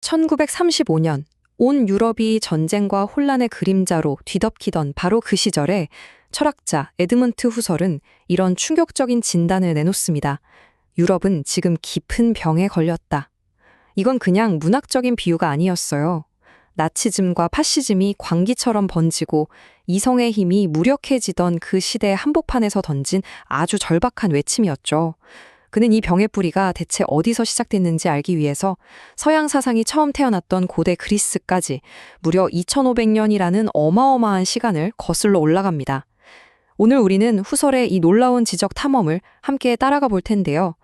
1935년 온 유럽이 전쟁과 혼란의 그림자로 뒤덮이던 바로 그 시절에 철학자 에드문트 후설은 이런 충격적인 진단을 내놓습니다. 유럽은 지금 깊은 병에 걸렸다. 이건 그냥 문학적인 비유가 아니었어요. 나치즘과 파시즘이 광기처럼 번지고 이성의 힘이 무력해지던 그 시대의 한복판에서 던진 아주 절박한 외침이었죠. 그는 이 병의 뿌리가 대체 어디서 시작됐는지 알기 위해서 서양 사상이 처음 태어났던 고대 그리스까지 무려 2500년이라는 어마어마한 시간을 거슬러 올라갑니다. 오늘 우리는 후설의 이 놀라운 지적 탐험을 함께 따라가 볼 텐데요.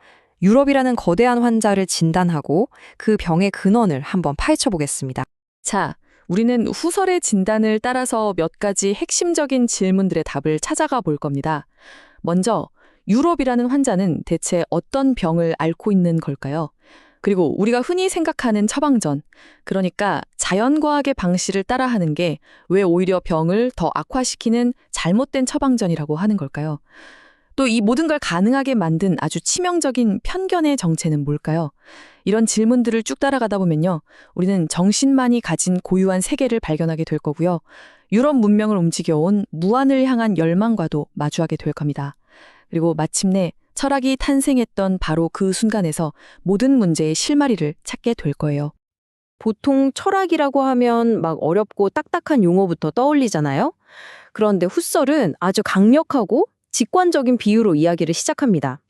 유럽이라는 거대한 환자를 진단하고 그 병의 근원을 한번 파헤쳐 보겠습니다. 자, 우리는 후설의 진단을 따라서 몇 가지 핵심적인 질문들의 답을 찾아가 볼 겁니다. 먼저, 유럽이라는 환자는 대체 어떤 병을 앓고 있는 걸까요? 그리고 우리가 흔히 생각하는 처방전, 그러니까 자연과학의 방식을 따라하는 게 왜 오히려 병을 더 악화시키는 잘못된 처방전이라고 하는 걸까요? 또 이 모든 걸 가능하게 만든 아주 치명적인 편견의 정체는 뭘까요? 이런 질문들을 쭉 따라가다 보면요. 우리는 정신만이 가진 고유한 세계를 발견하게 될 거고요. 유럽 문명을 움직여온 무한을 향한 열망과도 마주하게 될 겁니다. 그리고 마침내 철학이 탄생했던 바로 그 순간에서 모든 문제의 실마리를 찾게 될 거예요. 보통 철학이라고 하면 막 어렵고 딱딱한 용어부터 떠올리잖아요. 그런데 후설은 아주 강력하고 직관적인 비유로 이야기를 시작합니다.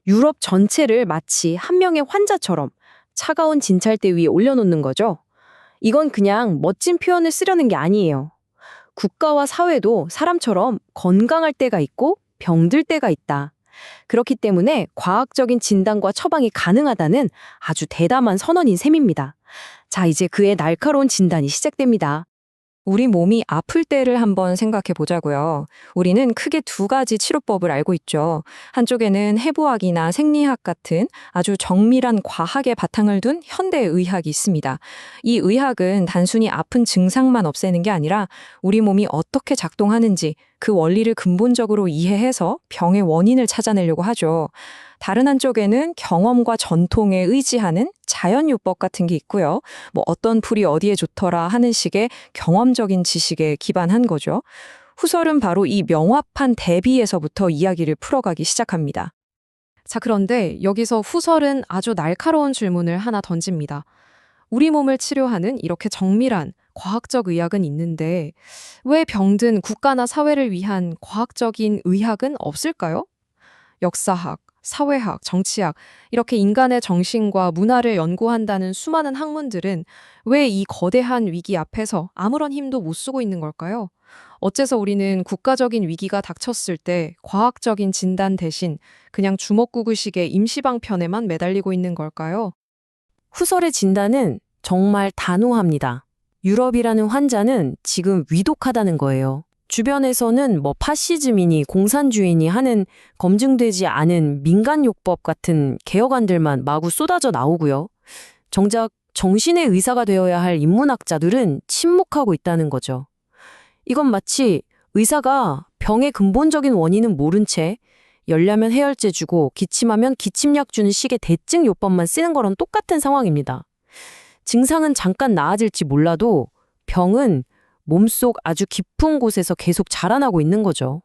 유럽 전체를 마치 한 명의 환자처럼 차가운 진찰대 위에 올려놓는 거죠. 이건 그냥 멋진 표현을 쓰려는 게 아니에요. 국가와 사회도 사람처럼 건강할 때가 있고 병들 때가 있다. 그렇기 때문에 과학적인 진단과 처방이 가능하다는 아주 대담한 선언인 셈입니다. 자, 이제 그의 날카로운 진단이 시작됩니다. 우리 몸이 아플 때를 한번 생각해 보자고요. 우리는 크게 두 가지 치료법을 알고 있죠. 한쪽에는 해부학이나 생리학 같은 아주 정밀한 과학의 바탕을 둔 현대의학이 있습니다. 이 의학은 단순히 아픈 증상만 없애는 게 아니라 우리 몸이 어떻게 작동하는지 그 원리를 근본적으로 이해해서 병의 원인을 찾아내려고 하죠. 다른 한쪽에는 경험과 전통에 의지하는 자연요법 같은 게 있고요. 어떤 풀이 어디에 좋더라 하는 식의 경험적인 지식에 기반한 거죠. 후설은 바로 이 명확한 대비에서부터 이야기를 풀어가기 시작합니다. 자, 그런데 여기서 후설은 아주 날카로운 질문을 하나 던집니다. 우리 몸을 치료하는 이렇게 정밀한 과학적 의학은 있는데 왜 병든 국가나 사회를 위한 과학적인 의학은 없을까요? 역사학, 사회학, 정치학, 이렇게 인간의 정신과 문화를 연구한다는 수많은 학문들은 왜 이 거대한 위기 앞에서 아무런 힘도 못 쓰고 있는 걸까요? 어째서 우리는 국가적인 위기가 닥쳤을 때 과학적인 진단 대신 그냥 주먹구구식의 임시방편에만 매달리고 있는 걸까요? 후설의 진단은 정말 단호합니다. 유럽이라는 환자는 지금 위독하다는 거예요. 주변에서는 파시즘이니 공산주의니 하는 검증되지 않은 민간요법 같은 개혁안들만 마구 쏟아져 나오고요. 정작 정신의 의사가 되어야 할 인문학자들은 침묵하고 있다는 거죠. 이건 마치 의사가 병의 근본적인 원인은 모른 채 열려면 해열제 주고 기침하면 기침약 주는 식의 대증 요법만 쓰는 거랑 똑같은 상황입니다. 증상은 잠깐 나아질지 몰라도 병은 몸속 아주 깊은 곳에서 계속 자라나고 있는 거죠.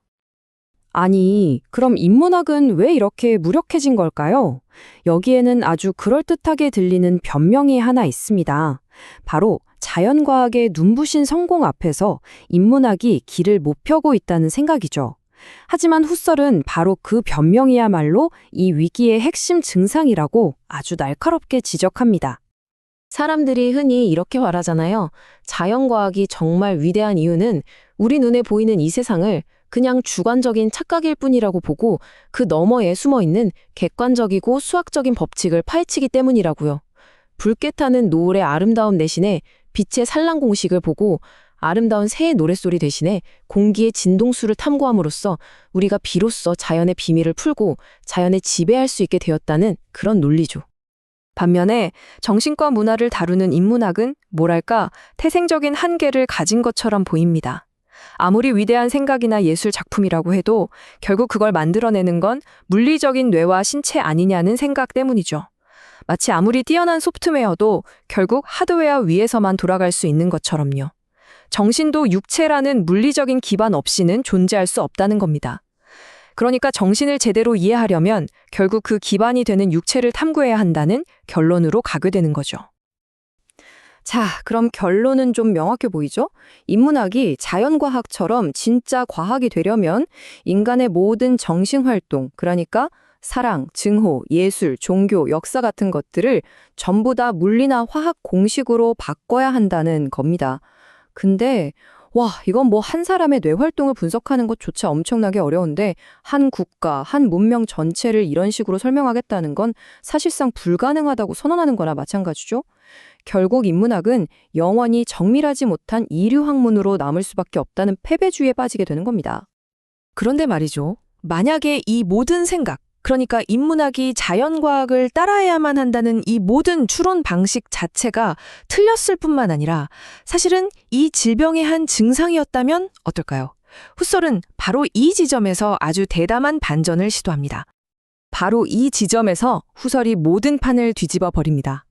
아니, 그럼 인문학은 왜 이렇게 무력해진 걸까요? 여기에는 아주 그럴듯하게 들리는 변명이 하나 있습니다. 바로 자연과학의 눈부신 성공 앞에서 인문학이 길을 못 펴고 있다는 생각이죠. 하지만 후설은 바로 그 변명이야말로 이 위기의 핵심 증상이라고 아주 날카롭게 지적합니다. 사람들이 흔히 이렇게 말하잖아요. 자연과학이 정말 위대한 이유는 우리 눈에 보이는 이 세상을 그냥 주관적인 착각일 뿐이라고 보고 그 너머에 숨어있는 객관적이고 수학적인 법칙을 파헤치기 때문이라고요. 붉게 타는 노을의 아름다움 대신에 빛의 산란 공식을 보고 아름다운 새의 노랫소리 대신에 공기의 진동수를 탐구함으로써 우리가 비로소 자연의 비밀을 풀고 자연을 지배할 수 있게 되었다는 그런 논리죠. 반면에 정신과 문화를 다루는 인문학은 뭐랄까 태생적인 한계를 가진 것처럼 보입니다. 아무리 위대한 생각이나 예술 작품이라고 해도 결국 그걸 만들어내는 건 물리적인 뇌와 신체 아니냐는 생각 때문이죠. 마치 아무리 뛰어난 소프트웨어도 결국 하드웨어 위에서만 돌아갈 수 있는 것처럼요. 정신도 육체라는 물리적인 기반 없이는 존재할 수 없다는 겁니다. 그러니까 정신을 제대로 이해하려면 결국 그 기반이 되는 육체를 탐구해야 한다는 결론으로 가게 되는 거죠. 자, 그럼 결론은 좀 명확해 보이죠? 인문학이 자연과학처럼 진짜 과학이 되려면 인간의 모든 정신활동, 그러니까 사랑, 증오, 예술, 종교, 역사 같은 것들을 전부 다 물리나 화학 공식으로 바꿔야 한다는 겁니다. 근데 이건 뭐 한 사람의 뇌 활동을 분석하는 것조차 엄청나게 어려운데 한 국가, 한 문명 전체를 이런 식으로 설명하겠다는 건 사실상 불가능하다고 선언하는 거나 마찬가지죠. 결국 인문학은 영원히 정밀하지 못한 이류 학문으로 남을 수밖에 없다는 패배주의에 빠지게 되는 겁니다. 그런데 말이죠. 만약에 이 모든 생각, 그러니까 인문학이 자연과학을 따라야만 한다는 이 모든 추론 방식 자체가 틀렸을 뿐만 아니라 사실은 이 질병의 한 증상이었다면 어떨까요? 후설은 바로 이 지점에서 아주 대담한 반전을 시도합니다. 바로 이 지점에서 후설이 모든 판을 뒤집어 버립니다.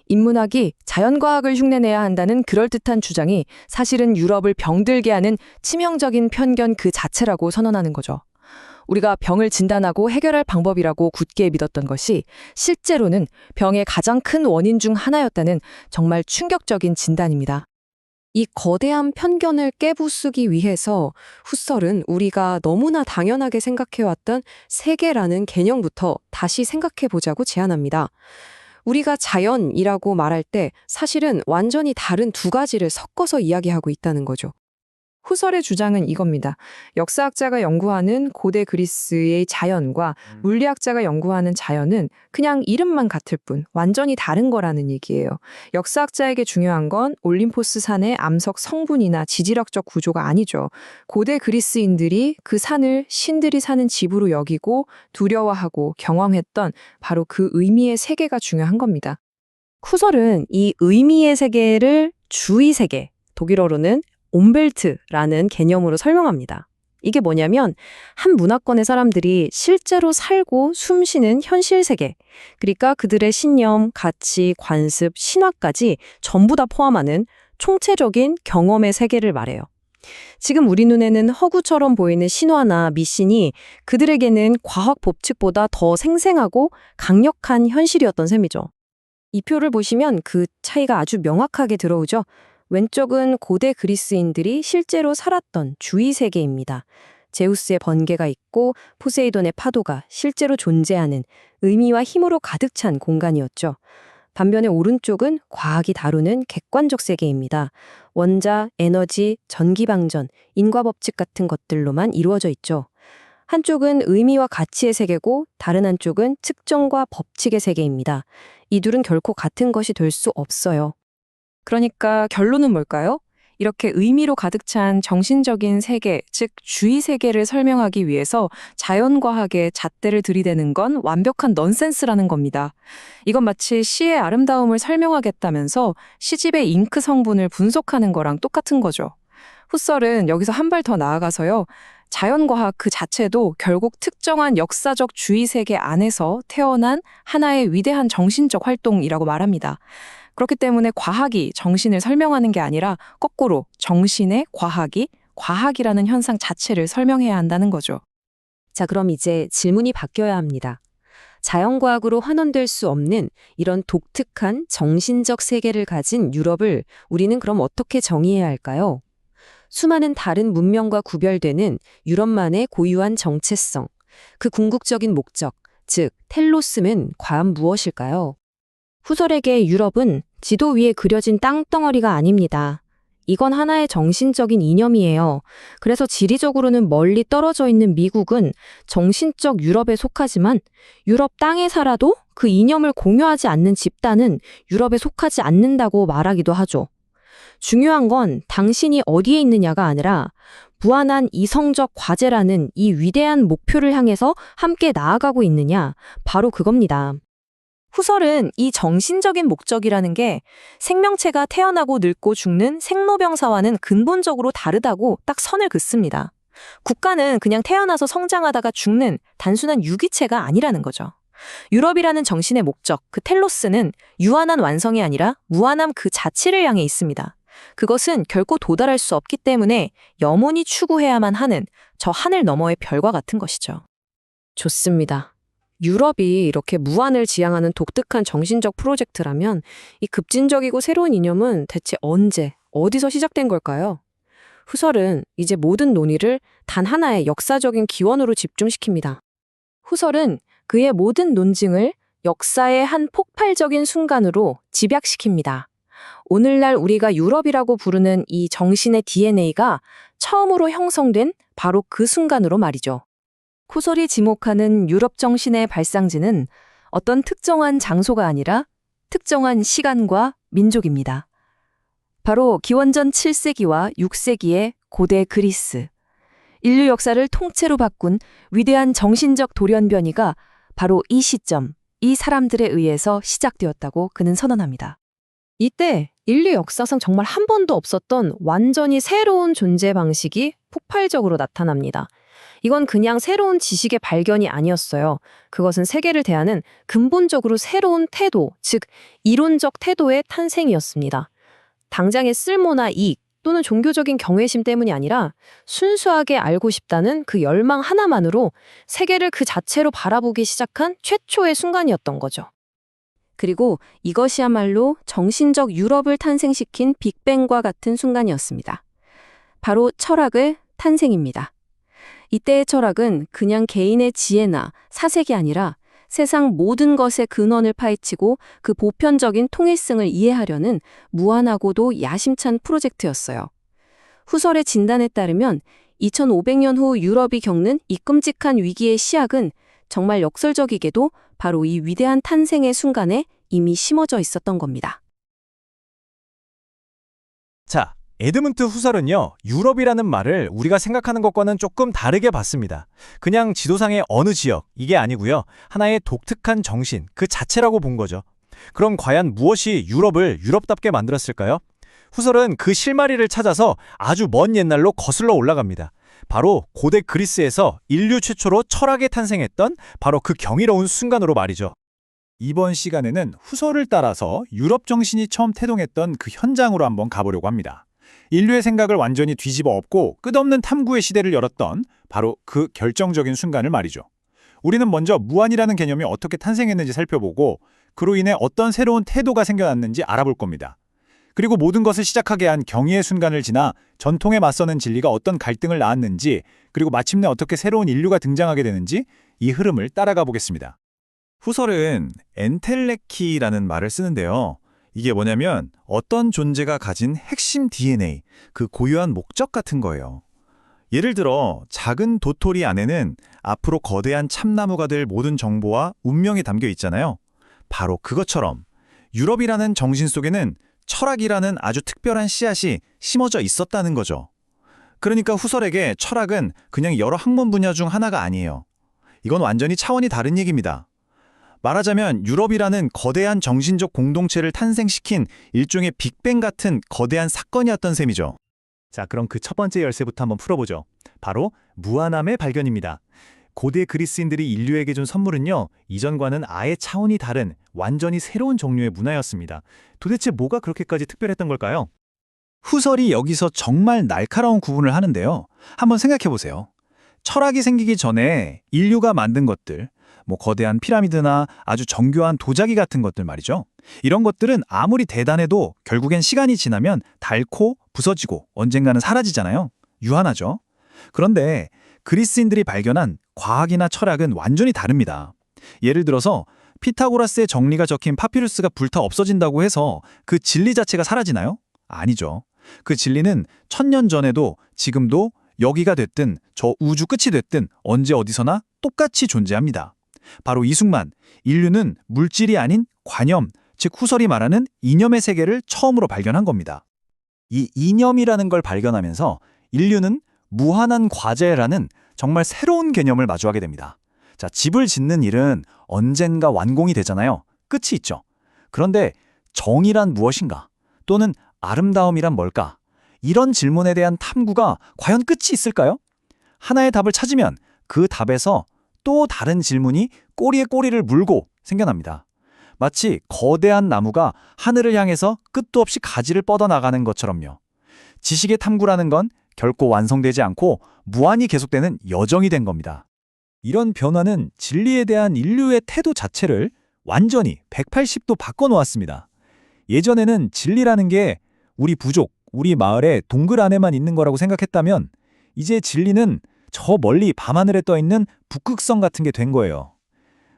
인문학이 자연과학을 흉내내야 한다는 그럴듯한 주장이 사실은 유럽을 병들게 하는 치명적인 편견 그 자체라고 선언하는 거죠. 우리가 병을 진단하고 해결할 방법이라고 굳게 믿었던 것이 실제로는 병의 가장 큰 원인 중 하나였다는 정말 충격적인 진단입니다. 이 거대한 편견을 깨부수기 위해서 후설은 우리가 너무나 당연하게 생각해왔던 세계라는 개념부터 다시 생각해보자고 제안합니다. 우리가 자연이라고 말할 때 사실은 완전히 다른 두 가지를 섞어서 이야기하고 있다는 거죠. 후설의 주장은 이겁니다. 역사학자가 연구하는 고대 그리스의 자연과 물리학자가 연구하는 자연은 그냥 이름만 같을 뿐 완전히 다른 거라는 얘기예요. 역사학자에게 중요한 건 올림포스 산의 암석 성분이나 지질학적 구조가 아니죠. 고대 그리스인들이 그 산을 신들이 사는 집으로 여기고 두려워하고 경험했던 바로 그 의미의 세계가 중요한 겁니다. 후설은 이 의미의 세계를 주의 세계, 독일어로는 옴벨트라는 개념으로 설명합니다. 이게 뭐냐면 한 문화권의 사람들이 실제로 살고 숨쉬는 현실 세계, 그러니까 그들의 신념, 가치, 관습, 신화까지 전부 다 포함하는 총체적인 경험의 세계를 말해요. 지금 우리 눈에는 허구처럼 보이는 신화나 미신이 그들에게는 과학 법칙보다 더 생생하고 강력한 현실이었던 셈이죠. 이 표를 보시면 그 차이가 아주 명확하게 들어오죠. 왼쪽은 고대 그리스인들이 실제로 살았던 주위 세계입니다. 제우스의 번개가 있고 포세이돈의 파도가 실제로 존재하는 의미와 힘으로 가득 찬 공간이었죠. 반면에 오른쪽은 과학이 다루는 객관적 세계입니다. 원자, 에너지, 전기방전, 인과법칙 같은 것들로만 이루어져 있죠. 한쪽은 의미와 가치의 세계고 다른 한쪽은 측정과 법칙의 세계입니다. 이 둘은 결코 같은 것이 될 수 없어요. 그러니까 결론은 뭘까요? 이렇게 의미로 가득 찬 정신적인 세계, 즉 주의 세계를 설명하기 위해서 자연과학의 잣대를 들이대는 건 완벽한 넌센스라는 겁니다. 이건 마치 시의 아름다움을 설명하겠다면서 시집의 잉크 성분을 분석하는 거랑 똑같은 거죠. 후설은 여기서 한 발 더 나아가서요. 자연과학 그 자체도 결국 특정한 역사적 주의 세계 안에서 태어난 하나의 위대한 정신적 활동이라고 말합니다. 그렇기 때문에 과학이 정신을 설명하는 게 아니라 거꾸로 정신의 과학이 과학이라는 현상 자체를 설명해야 한다는 거죠. 자, 그럼 이제 질문이 바뀌어야 합니다. 자연과학으로 환원될 수 없는 이런 독특한 정신적 세계를 가진 유럽을 우리는 그럼 어떻게 정의해야 할까요? 수많은 다른 문명과 구별되는 유럽만의 고유한 정체성, 그 궁극적인 목적, 즉 텔로스는 과연 무엇일까요? 후설에게 유럽은 지도 위에 그려진 땅덩어리가 아닙니다. 이건 하나의 정신적인 이념이에요. 그래서 지리적으로는 멀리 떨어져 있는 미국은 정신적 유럽에 속하지만 유럽 땅에 살아도 그 이념을 공유하지 않는 집단은 유럽에 속하지 않는다고 말하기도 하죠. 중요한 건 당신이 어디에 있느냐가 아니라 무한한 이성적 과제라는 이 위대한 목표를 향해서 함께 나아가고 있느냐, 바로 그겁니다. 후설은 이 정신적인 목적이라는 게 생명체가 태어나고 늙고 죽는 생로병사와는 근본적으로 다르다고 딱 선을 긋습니다. 국가는 그냥 태어나서 성장하다가 죽는 단순한 유기체가 아니라는 거죠. 유럽이라는 정신의 목적, 그 텔로스는 유한한 완성이 아니라 무한함 그 자체를 향해 있습니다. 그것은 결코 도달할 수 없기 때문에 영원히 추구해야만 하는 저 하늘 너머의 별과 같은 것이죠. 좋습니다. 유럽이 이렇게 무한을 지향하는 독특한 정신적 프로젝트라면 이 급진적이고 새로운 이념은 대체 언제, 어디서 시작된 걸까요? 후설은 이제 모든 논의를 단 하나의 역사적인 기원으로 집중시킵니다. 후설은 그의 모든 논증을 역사의 한 폭발적인 순간으로 집약시킵니다. 오늘날 우리가 유럽이라고 부르는 이 정신의 DNA가 처음으로 형성된 바로 그 순간으로 말이죠. 후설이 지목하는 유럽 정신의 발상지는 어떤 특정한 장소가 아니라 특정한 시간과 민족입니다. 바로 기원전 7세기와 6세기의 고대 그리스. 인류 역사를 통째로 바꾼 위대한 정신적 돌연변이가 바로 이 시점, 이 사람들에 의해서 시작되었다고 그는 선언합니다. 이때 인류 역사상 정말 한 번도 없었던 완전히 새로운 존재 방식이 폭발적으로 나타납니다. 이건 그냥 새로운 지식의 발견이 아니었어요. 그것은 세계를 대하는 근본적으로 새로운 태도, 즉 이론적 태도의 탄생이었습니다. 당장의 쓸모나 이익 또는 종교적인 경외심 때문이 아니라 순수하게 알고 싶다는 그 열망 하나만으로 세계를 그 자체로 바라보기 시작한 최초의 순간이었던 거죠. 그리고 이것이야말로 정신적 유럽을 탄생시킨 빅뱅과 같은 순간이었습니다. 바로 철학의 탄생입니다. 이때의 철학은 그냥 개인의 지혜나 사색이 아니라 세상 모든 것의 근원을 파헤치고 그 보편적인 통일성을 이해하려는 무한하고도 야심찬 프로젝트였어요. 후설의 진단에 따르면 2500년 후 유럽이 겪는 이 끔찍한 위기의 시작은 정말 역설적이게도 바로 이 위대한 탄생의 순간에 이미 심어져 있었던 겁니다. 자, 에드문트 후설은요, 유럽이라는 말을 우리가 생각하는 것과는 조금 다르게 봤습니다. 그냥 지도상의 어느 지역, 이게 아니고요. 하나의 독특한 정신, 그 자체라고 본 거죠. 그럼 과연 무엇이 유럽을 유럽답게 만들었을까요? 후설은 그 실마리를 찾아서 아주 먼 옛날로 거슬러 올라갑니다. 바로 고대 그리스에서 인류 최초로 철학이 탄생했던 바로 그 경이로운 순간으로 말이죠. 이번 시간에는 후설을 따라서 유럽 정신이 처음 태동했던 그 현장으로 한번 가보려고 합니다. 인류의 생각을 완전히 뒤집어 엎고 끝없는 탐구의 시대를 열었던 바로 그 결정적인 순간을 말이죠. 우리는 먼저 무한이라는 개념이 어떻게 탄생했는지 살펴보고 그로 인해 어떤 새로운 태도가 생겨났는지 알아볼 겁니다. 그리고 모든 것을 시작하게 한 경이의 순간을 지나 전통에 맞서는 진리가 어떤 갈등을 낳았는지, 그리고 마침내 어떻게 새로운 인류가 등장하게 되는지 이 흐름을 따라가 보겠습니다. 후설은 엔텔레키라는 말을 쓰는데요. 이게 뭐냐면 어떤 존재가 가진 핵심 DNA, 그 고유한 목적 같은 거예요. 예를 들어 작은 도토리 안에는 앞으로 거대한 참나무가 될 모든 정보와 운명이 담겨 있잖아요. 바로 그것처럼 유럽이라는 정신 속에는 철학이라는 아주 특별한 씨앗이 심어져 있었다는 거죠. 그러니까 후설에게 철학은 그냥 여러 학문 분야 중 하나가 아니에요. 이건 완전히 차원이 다른 얘기입니다. 말하자면 유럽이라는 거대한 정신적 공동체를 탄생시킨 일종의 빅뱅 같은 거대한 사건이었던 셈이죠. 자, 그럼 그 첫 번째 열쇠부터 한번 풀어보죠. 바로 무한함의 발견입니다. 고대 그리스인들이 인류에게 준 선물은요, 이전과는 아예 차원이 다른 완전히 새로운 종류의 문화였습니다. 도대체 뭐가 그렇게까지 특별했던 걸까요? 후설이 여기서 정말 날카로운 구분을 하는데요. 한번 생각해보세요. 철학이 생기기 전에 인류가 만든 것들, 거대한 피라미드나 아주 정교한 도자기 같은 것들 말이죠. 이런 것들은 아무리 대단해도 결국엔 시간이 지나면 닳고 부서지고 언젠가는 사라지잖아요. 유한하죠. 그런데 그리스인들이 발견한 과학이나 철학은 완전히 다릅니다. 예를 들어서 피타고라스의 정리가 적힌 파피루스가 불타 없어진다고 해서 그 진리 자체가 사라지나요? 아니죠. 그 진리는 1000년 전에도 지금도 여기가 됐든 저 우주 끝이 됐든 언제 어디서나 똑같이 존재합니다. 바로 이 순간 인류는 물질이 아닌 관념, 즉 후설이 말하는 이념의 세계를 처음으로 발견한 겁니다. 이 이념이라는 걸 발견하면서 인류는 무한한 과제라는 정말 새로운 개념을 마주하게 됩니다. 자, 집을 짓는 일은 언젠가 완공이 되잖아요. 끝이 있죠. 그런데 정의란 무엇인가? 또는 아름다움이란 뭘까? 이런 질문에 대한 탐구가 과연 끝이 있을까요? 하나의 답을 찾으면 그 답에서 또 다른 질문이 꼬리에 꼬리를 물고 생겨납니다. 마치 거대한 나무가 하늘을 향해서 끝도 없이 가지를 뻗어나가는 것처럼요. 지식의 탐구라는 건 결코 완성되지 않고 무한히 계속되는 여정이 된 겁니다. 이런 변화는 진리에 대한 인류의 태도 자체를 완전히 180도 바꿔놓았습니다. 예전에는 진리라는 게 우리 부족, 우리 마을의 동굴 안에만 있는 거라고 생각했다면 이제 진리는 저 멀리 밤하늘에 떠있는 북극성 같은 게 된 거예요.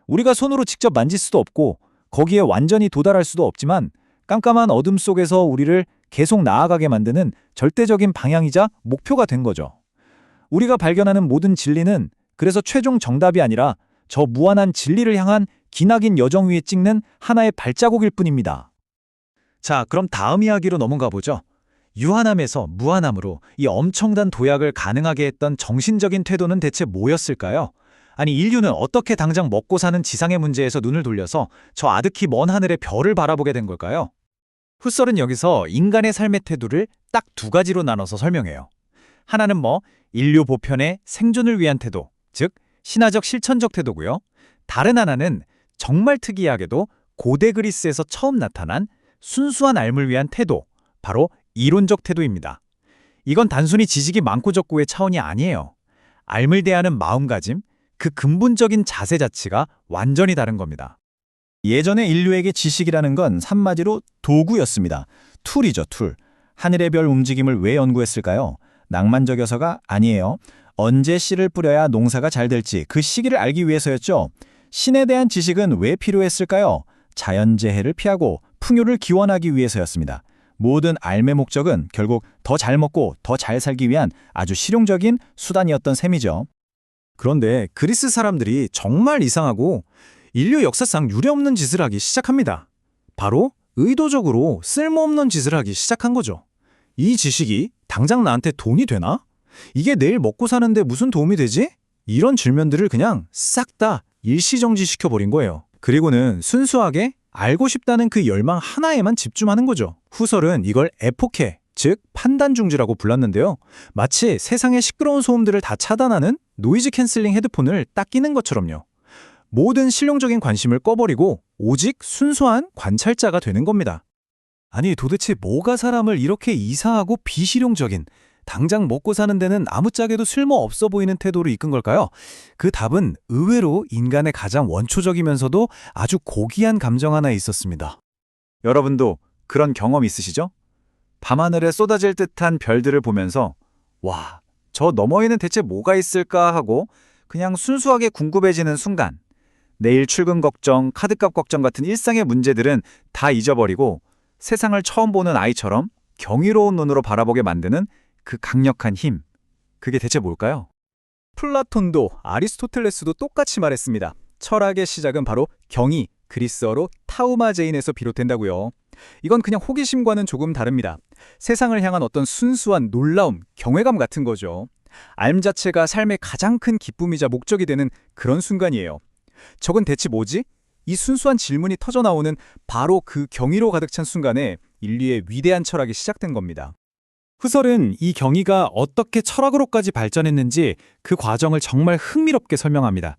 우리가 손으로 직접 만질 수도 없고 거기에 완전히 도달할 수도 없지만 깜깜한 어둠 속에서 우리를 계속 나아가게 만드는 절대적인 방향이자 목표가 된 거죠. 우리가 발견하는 모든 진리는 그래서 최종 정답이 아니라 저 무한한 진리를 향한 기나긴 여정 위에 찍는 하나의 발자국일 뿐입니다. 자, 그럼 다음 이야기로 넘어가 보죠. 유한함에서 무한함으로 이 엄청난 도약을 가능하게 했던 정신적인 태도는 대체 뭐였을까요? 아니, 인류는 어떻게 당장 먹고 사는 지상의 문제에서 눈을 돌려서 저 아득히 먼 하늘의 별을 바라보게 된 걸까요? 훗설은 여기서 인간의 삶의 태도를 딱 두 가지로 나눠서 설명해요. 하나는 인류 보편의 생존을 위한 태도, 즉 신화적 실천적 태도고요. 다른 하나는 정말 특이하게도 고대 그리스에서 처음 나타난 순수한 삶을 위한 태도, 바로 이론적 태도입니다. 이건 단순히 지식이 많고 적고의 차원이 아니에요. 삶을 대하는 마음가짐, 그 근본적인 자세 자체가 완전히 다른 겁니다. 예전에 인류에게 지식이라는 건 산마디로 도구였습니다. 툴이죠, 툴. 하늘의 별 움직임을 왜 연구했을까요? 낭만적이어서가 아니에요. 언제 씨를 뿌려야 농사가 잘 될지 그 시기를 알기 위해서였죠. 신에 대한 지식은 왜 필요했을까요? 자연재해를 피하고 풍요를 기원하기 위해서였습니다. 모든 삶의 목적은 결국 더 잘 먹고 더 잘 살기 위한 아주 실용적인 수단이었던 셈이죠. 그런데 그리스 사람들이 정말 이상하고 인류 역사상 유례없는 짓을 하기 시작합니다. 바로 의도적으로 쓸모없는 짓을 하기 시작한 거죠. 이 지식이 당장 나한테 돈이 되나? 이게 내일 먹고 사는데 무슨 도움이 되지? 이런 질문들을 그냥 싹 다 일시정지시켜버린 거예요. 그리고는 순수하게 알고 싶다는 그 열망 하나에만 집중하는 거죠. 후설은 이걸 에포케, 즉 판단중지라고 불렀는데요. 마치 세상의 시끄러운 소음들을 다 차단하는 노이즈 캔슬링 헤드폰을 딱 끼는 것처럼요. 모든 실용적인 관심을 꺼버리고 오직 순수한 관찰자가 되는 겁니다. 아니, 도대체 뭐가 사람을 이렇게 이상하고 비실용적인, 당장 먹고 사는 데는 아무짝에도 쓸모없어 보이는 태도로 이끈 걸까요? 그 답은 의외로 인간의 가장 원초적이면서도 아주 고귀한 감정 하나에 있었습니다. 여러분도 그런 경험 있으시죠? 밤하늘에 쏟아질 듯한 별들을 보면서 와, 저 너머에는 대체 뭐가 있을까 하고 그냥 순수하게 궁금해지는 순간, 내일 출근 걱정, 카드값 걱정 같은 일상의 문제들은 다 잊어버리고 세상을 처음 보는 아이처럼 경이로운 눈으로 바라보게 만드는 그 강력한 힘, 그게 대체 뭘까요? 플라톤도 아리스토텔레스도 똑같이 말했습니다. 철학의 시작은 바로 경이, 그리스어로 타우마제인에서 비롯된다고요. 이건 그냥 호기심과는 조금 다릅니다. 세상을 향한 어떤 순수한 놀라움, 경외감 같은 거죠. 삶 자체가 삶의 가장 큰 기쁨이자 목적이 되는 그런 순간이에요. 저건 대체 뭐지? 이 순수한 질문이 터져나오는 바로 그 경이로 가득 찬 순간에 인류의 위대한 철학이 시작된 겁니다. 후설은 이 경이가 어떻게 철학으로까지 발전했는지 그 과정을 정말 흥미롭게 설명합니다.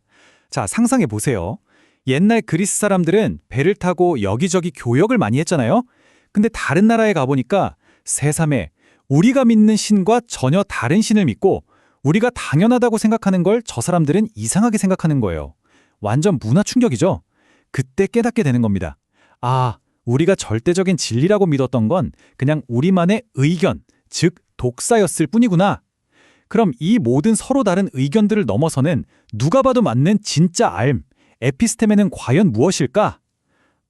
자, 상상해 보세요. 옛날 그리스 사람들은 배를 타고 여기저기 교역을 많이 했잖아요. 근데 다른 나라에 가보니까 새삼에 우리가 믿는 신과 전혀 다른 신을 믿고 우리가 당연하다고 생각하는 걸 저 사람들은 이상하게 생각하는 거예요. 완전 문화 충격이죠. 그때 깨닫게 되는 겁니다. 아, 우리가 절대적인 진리라고 믿었던 건 그냥 우리만의 의견, 즉 독사였을 뿐이구나. 그럼 이 모든 서로 다른 의견들을 넘어서는 누가 봐도 맞는 진짜 알, 에피스테메는 과연 무엇일까?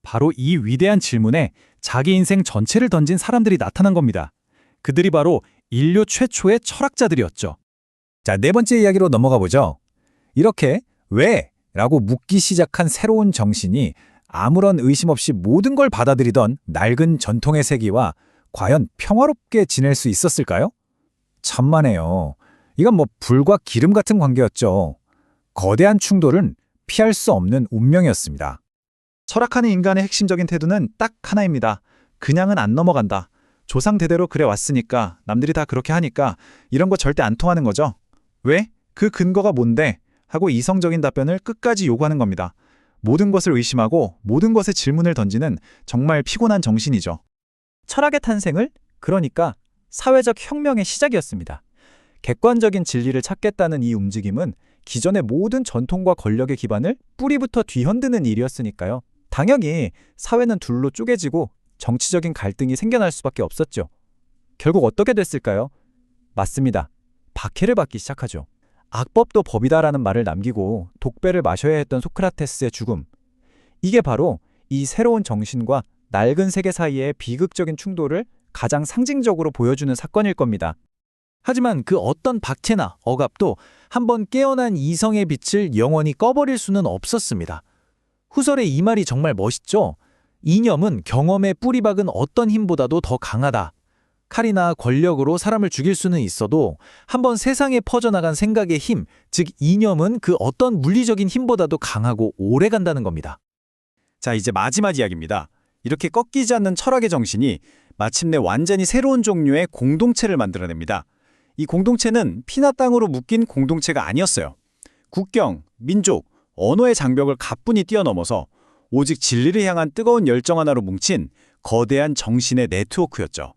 바로 이 위대한 질문에 자기 인생 전체를 던진 사람들이 나타난 겁니다. 그들이 바로 인류 최초의 철학자들이었죠. 자, 네 번째 이야기로 넘어가 보죠. 이렇게 왜? 라고 묻기 시작한 새로운 정신이 아무런 의심 없이 모든 걸 받아들이던 낡은 전통의 세계와 과연 평화롭게 지낼 수 있었을까요? 천만에요. 이건 불과 기름 같은 관계였죠. 거대한 충돌은 피할 수 없는 운명이었습니다. 철학하는 인간의 핵심적인 태도는 딱 하나입니다. 그냥은 안 넘어간다. 조상 대대로 그래 왔으니까, 남들이 다 그렇게 하니까 이런 거 절대 안 통하는 거죠. 왜? 그 근거가 뭔데? 하고 이성적인 답변을 끝까지 요구하는 겁니다. 모든 것을 의심하고 모든 것에 질문을 던지는 정말 피곤한 정신이죠. 철학의 탄생을 그러니까 사회적 혁명의 시작이었습니다. 객관적인 진리를 찾겠다는 이 움직임은 기존의 모든 전통과 권력의 기반을 뿌리부터 뒤흔드는 일이었으니까요. 당연히 사회는 둘로 쪼개지고 정치적인 갈등이 생겨날 수밖에 없었죠. 결국 어떻게 됐을까요? 맞습니다. 박해를 받기 시작하죠. 악법도 법이다라는 말을 남기고 독배를 마셔야 했던 소크라테스의 죽음. 이게 바로 이 새로운 정신과 낡은 세계 사이의 비극적인 충돌을 가장 상징적으로 보여주는 사건일 겁니다. 하지만 그 어떤 박해나 억압도 한번 깨어난 이성의 빛을 영원히 꺼버릴 수는 없었습니다. 후설의 이 말이 정말 멋있죠? 이념은 경험에 뿌리박은 어떤 힘보다도 더 강하다. 칼이나 권력으로 사람을 죽일 수는 있어도 한번 세상에 퍼져나간 생각의 힘, 즉 이념은 그 어떤 물리적인 힘보다도 강하고 오래 간다는 겁니다. 자, 이제 마지막 이야기입니다. 이렇게 꺾이지 않는 철학의 정신이 마침내 완전히 새로운 종류의 공동체를 만들어냅니다. 이 공동체는 피나 땅으로 묶인 공동체가 아니었어요. 국경, 민족, 언어의 장벽을 가뿐히 뛰어넘어서 오직 진리를 향한 뜨거운 열정 하나로 뭉친 거대한 정신의 네트워크였죠.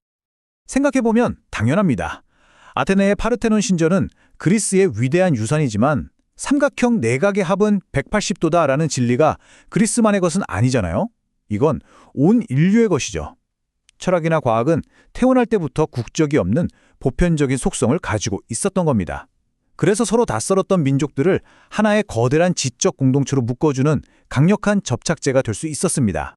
생각해보면 당연합니다. 아테네의 파르테논 신전은 그리스의 위대한 유산이지만 삼각형 내각의 합은 180도다라는 진리가 그리스만의 것은 아니잖아요. 이건 온 인류의 것이죠. 철학이나 과학은 태어날 때부터 국적이 없는 보편적인 속성을 가지고 있었던 겁니다. 그래서 서로 낯설었던 민족들을 하나의 거대한 지적 공동체로 묶어주는 강력한 접착제가 될 수 있었습니다.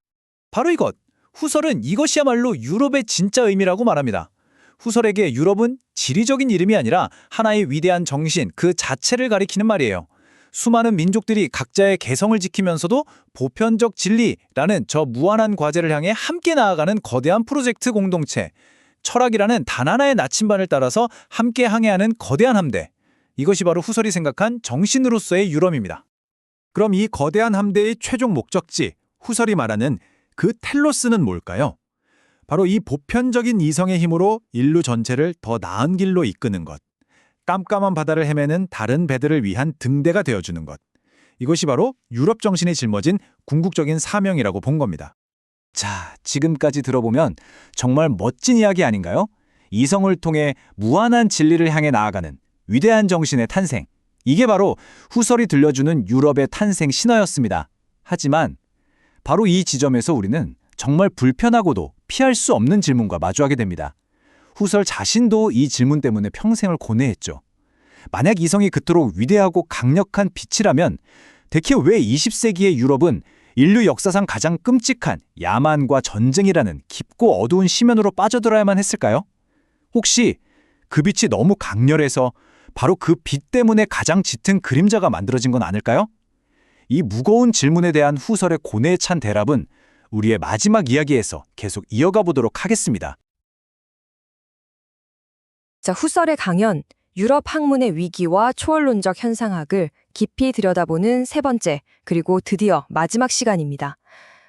바로 이것! 후설은 이것이야말로 유럽의 진짜 의미라고 말합니다. 후설에게 유럽은 지리적인 이름이 아니라 하나의 위대한 정신 그 자체를 가리키는 말이에요. 수많은 민족들이 각자의 개성을 지키면서도 보편적 진리라는 저 무한한 과제를 향해 함께 나아가는 거대한 프로젝트 공동체. 철학이라는 단 하나의 나침반을 따라서 함께 항해하는 거대한 함대. 이것이 바로 후설이 생각한 정신으로서의 유럽입니다. 그럼 이 거대한 함대의 최종 목적지, 후설이 말하는 그 텔로스는 뭘까요? 바로 이 보편적인 이성의 힘으로 인류 전체를 더 나은 길로 이끄는 것. 깜깜한 바다를 헤매는 다른 배들을 위한 등대가 되어주는 것. 이것이 바로 유럽 정신이 짊어진 궁극적인 사명이라고 본 겁니다. 자, 지금까지 들어보면 정말 멋진 이야기 아닌가요? 이성을 통해 무한한 진리를 향해 나아가는 위대한 정신의 탄생. 이게 바로 후설이 들려주는 유럽의 탄생 신화였습니다. 하지만 바로 이 지점에서 우리는 정말 불편하고도 피할 수 없는 질문과 마주하게 됩니다. 후설 자신도 이 질문 때문에 평생을 고뇌했죠. 만약 이성이 그토록 위대하고 강력한 빛이라면 대체 왜 20세기의 유럽은 인류 역사상 가장 끔찍한 야만과 전쟁이라는 깊고 어두운 심연으로 빠져들어야만 했을까요? 혹시 그 빛이 너무 강렬해서 바로 그 빛 때문에 가장 짙은 그림자가 만들어진 건 아닐까요? 이 무거운 질문에 대한 후설의 고뇌에 찬 대답은 우리의 마지막 이야기에서 계속 이어가 보도록 하겠습니다. 자, 후설의 강연, 유럽 학문의 위기와 초월론적 현상학을 깊이 들여다보는 세 번째, 그리고 드디어 마지막 시간입니다.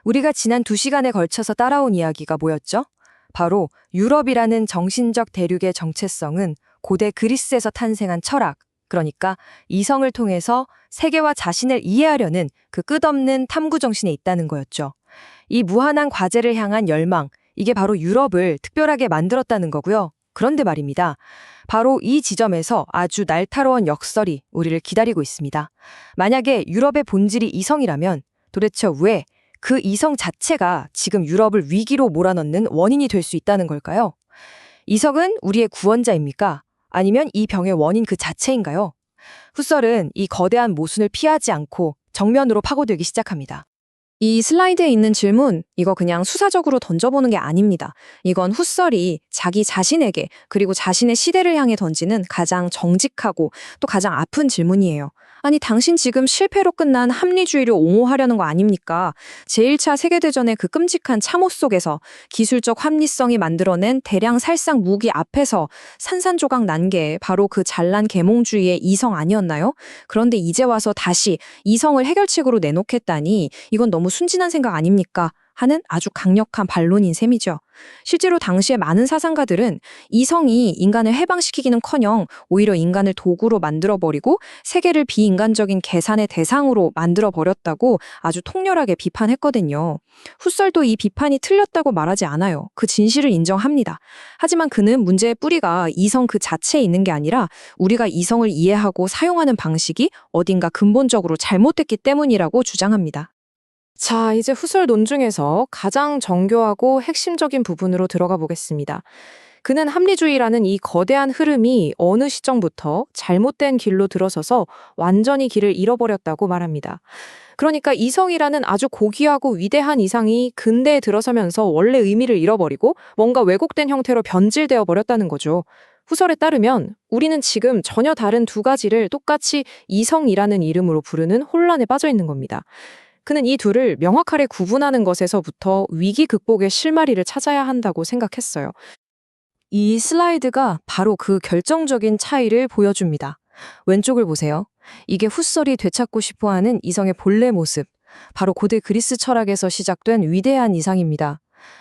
우리가 지난 2시간에 걸쳐서 따라온 이야기가 뭐였죠? 바로 유럽이라는 정신적 대륙의 정체성은 고대 그리스에서 탄생한 철학, 그러니까 이성을 통해서 세계와 자신을 이해하려는 그 끝없는 탐구 정신에 있다는 거였죠. 이 무한한 과제를 향한 열망, 이게 바로 유럽을 특별하게 만들었다는 거고요. 그런데 말입니다. 바로 이 지점에서 아주 날카로운 역설이 우리를 기다리고 있습니다. 만약에 유럽의 본질이 이성이라면 도대체 왜 그 이성 자체가 지금 유럽을 위기로 몰아넣는 원인이 될 수 있다는 걸까요? 이성은 우리의 구원자입니까? 아니면 이 병의 원인 그 자체인가요? 후설은 이 거대한 모순을 피하지 않고 정면으로 파고들기 시작합니다. 이 슬라이드에 있는 질문, 이거 그냥 수사적으로 던져보는 게 아닙니다. 이건 후설이 자기 자신에게 그리고 자신의 시대를 향해 던지는 가장 정직하고 또 가장 아픈 질문이에요. 아니, 당신 지금 실패로 끝난 합리주의를 옹호하려는 거 아닙니까? 제1차 세계대전의 그 끔찍한 참호 속에서 기술적 합리성이 만들어낸 대량 살상 무기 앞에서 산산조각 난 게 바로 그 잘난 계몽주의의 이성 아니었나요? 그런데 이제 와서 다시 이성을 해결책으로 내놓겠다니 이건 너무 순진한 생각 아닙니까? 하는 아주 강력한 반론인 셈이죠. 실제로 당시에 많은 사상가들은 이성이 인간을 해방시키기는커녕 오히려 인간을 도구로 만들어버리고 세계를 비인간적인 계산의 대상으로 만들어버렸다고 아주 통렬하게 비판했거든요. 후설도 이 비판이 틀렸다고 말하지 않아요. 그 진실을 인정합니다. 하지만 그는 문제의 뿌리가 이성 그 자체에 있는 게 아니라 우리가 이성을 이해하고 사용하는 방식이 어딘가 근본적으로 잘못됐기 때문이라고 주장합니다. 자, 이제 후설 논중에서 가장 정교하고 핵심적인 부분으로 들어가 보겠습니다. 그는 합리주의라는 이 거대한 흐름이 어느 시점부터 잘못된 길로 들어서서 완전히 길을 잃어버렸다고 말합니다. 그러니까 이성이라는 아주 고귀하고 위대한 이상이 근대에 들어서면서 원래 의미를 잃어버리고 뭔가 왜곡된 형태로 변질되어 버렸다는 거죠. 후설에 따르면 우리는 지금 전혀 다른 두 가지를 똑같이 이성이라는 이름으로 부르는 혼란에 빠져 있는 겁니다. 그는 이 둘을 명확하게 구분하는 것에서부터 위기 극복의 실마리를 찾아야 한다고 생각했어요. 이 슬라이드가 바로 그 결정적인 차이를 보여줍니다. 왼쪽을 보세요. 이게 후설이 되찾고 싶어하는 이성의 본래 모습, 바로 고대 그리스 철학에서 시작된 위대한 이상입니다.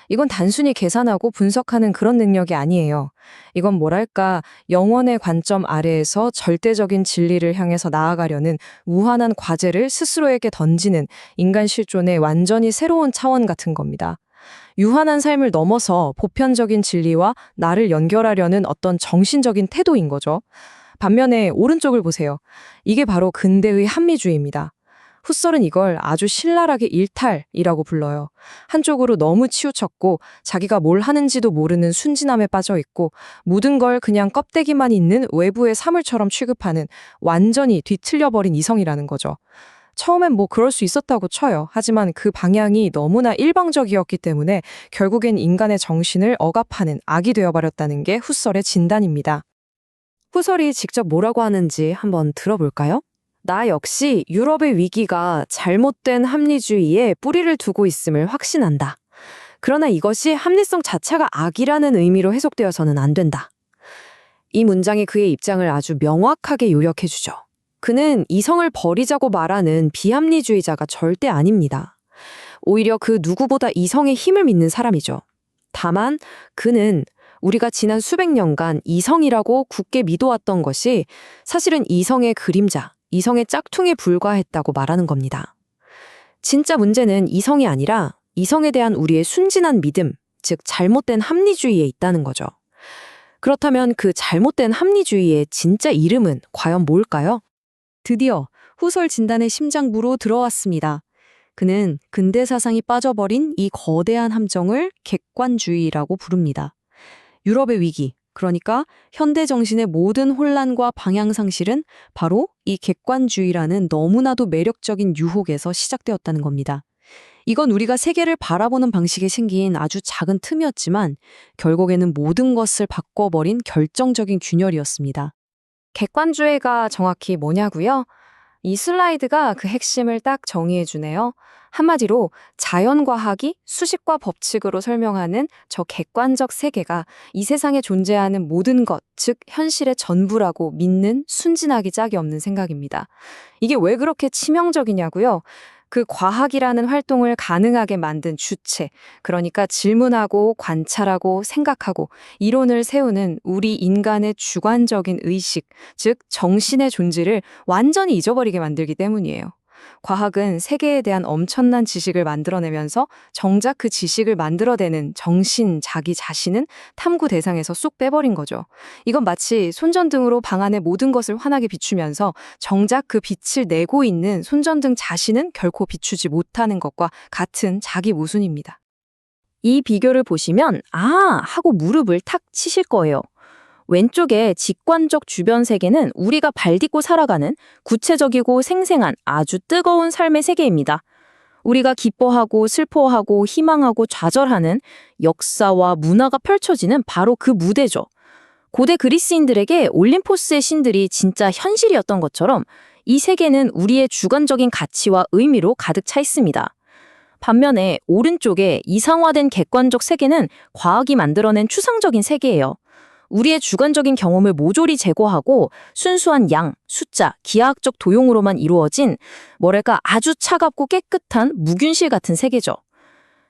이건 단순히 계산하고 분석하는 그런 능력이 아니에요. 이건 뭐랄까, 영원의 관점 아래에서 절대적인 진리를 향해서 나아가려는 무한한 과제를 스스로에게 던지는 인간 실존의 완전히 새로운 차원 같은 겁니다. 유한한 삶을 넘어서 보편적인 진리와 나를 연결하려는 어떤 정신적인 태도인 거죠. 반면에 오른쪽을 보세요. 이게 바로 근대의 합리주의입니다. 후설은 이걸 아주 신랄하게 일탈이라고 불러요. 한쪽으로 너무 치우쳤고 자기가 뭘 하는지도 모르는 순진함에 빠져 있고 모든 걸 그냥 껍데기만 있는 외부의 사물처럼 취급하는 완전히 뒤틀려버린 이성이라는 거죠. 처음엔 뭐 그럴 수 있었다고 쳐요. 하지만 그 방향이 너무나 일방적이었기 때문에 결국엔 인간의 정신을 억압하는 악이 되어버렸다는 게 후설의 진단입니다. 후설이 직접 뭐라고 하는지 한번 들어볼까요? 나 역시 유럽의 위기가 잘못된 합리주의에 뿌리를 두고 있음을 확신한다. 그러나 이것이 합리성 자체가 악이라는 의미로 해석되어서는 안 된다. 이 문장이 그의 입장을 아주 명확하게 요약해주죠. 그는 이성을 버리자고 말하는 비합리주의자가 절대 아닙니다. 오히려 그 누구보다 이성의 힘을 믿는 사람이죠. 다만 그는 우리가 지난 수백 년간 이성이라고 굳게 믿어왔던 것이 사실은 이성의 그림자, 이성의 짝퉁에 불과했다고 말하는 겁니다. 진짜 문제는 이성이 아니라 이성에 대한 우리의 순진한 믿음, 즉 잘못된 합리주의에 있다는 거죠. 그렇다면 그 잘못된 합리주의의 진짜 이름은 과연 뭘까요? 드디어 후설 진단의 심장부로 들어왔습니다. 그는 근대 사상이 빠져버린 이 거대한 함정을 객관주의라고 부릅니다. 유럽의 위기, 그러니까 현대 정신의 모든 혼란과 방향상실은 바로 이 객관주의라는 너무나도 매력적인 유혹에서 시작되었다는 겁니다. 이건 우리가 세계를 바라보는 방식에 생긴 아주 작은 틈이었지만 결국에는 모든 것을 바꿔버린 결정적인 균열이었습니다. 객관주의가 정확히 뭐냐고요? 이 슬라이드가 그 핵심을 딱 정의해주네요. 한마디로 자연과학이 수식과 법칙으로 설명하는 저 객관적 세계가 이 세상에 존재하는 모든 것, 즉 현실의 전부라고 믿는 순진하기 짝이 없는 생각입니다. 이게 왜 그렇게 치명적이냐고요? 그 과학이라는 활동을 가능하게 만든 주체, 그러니까 질문하고 관찰하고 생각하고 이론을 세우는 우리 인간의 주관적인 의식, 즉 정신의 존재를 완전히 잊어버리게 만들기 때문이에요. 과학은 세계에 대한 엄청난 지식을 만들어내면서 정작 그 지식을 만들어내는 정신, 자기 자신은 탐구 대상에서 쏙 빼버린 거죠. 이건 마치 손전등으로 방 안의 모든 것을 환하게 비추면서 정작 그 빛을 내고 있는 손전등 자신은 결코 비추지 못하는 것과 같은 자기 모순입니다. 이 비교를 보시면 아! 하고 무릎을 탁 치실 거예요. 왼쪽의 직관적 주변 세계는 우리가 발딛고 살아가는 구체적이고 생생한 아주 뜨거운 삶의 세계입니다. 우리가 기뻐하고 슬퍼하고 희망하고 좌절하는 역사와 문화가 펼쳐지는 바로 그 무대죠. 고대 그리스인들에게 올림포스의 신들이 진짜 현실이었던 것처럼 이 세계는 우리의 주관적인 가치와 의미로 가득 차 있습니다. 반면에 오른쪽의 이상화된 객관적 세계는 과학이 만들어낸 추상적인 세계예요. 우리의 주관적인 경험을 모조리 제거하고 순수한 양, 숫자, 기하학적 도용으로만 이루어진 뭐랄까 아주 차갑고 깨끗한 무균실 같은 세계죠.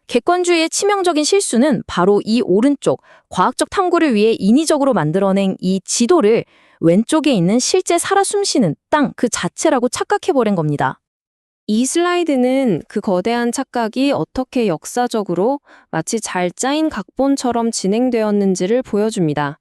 객관주의의 치명적인 실수는 바로 이 오른쪽 과학적 탐구를 위해 인위적으로 만들어낸 이 지도를 왼쪽에 있는 실제 살아 숨쉬는 땅 그 자체라고 착각해버린 겁니다. 이 슬라이드는 그 거대한 착각이 어떻게 역사적으로 마치 잘 짜인 각본처럼 진행되었는지를 보여줍니다.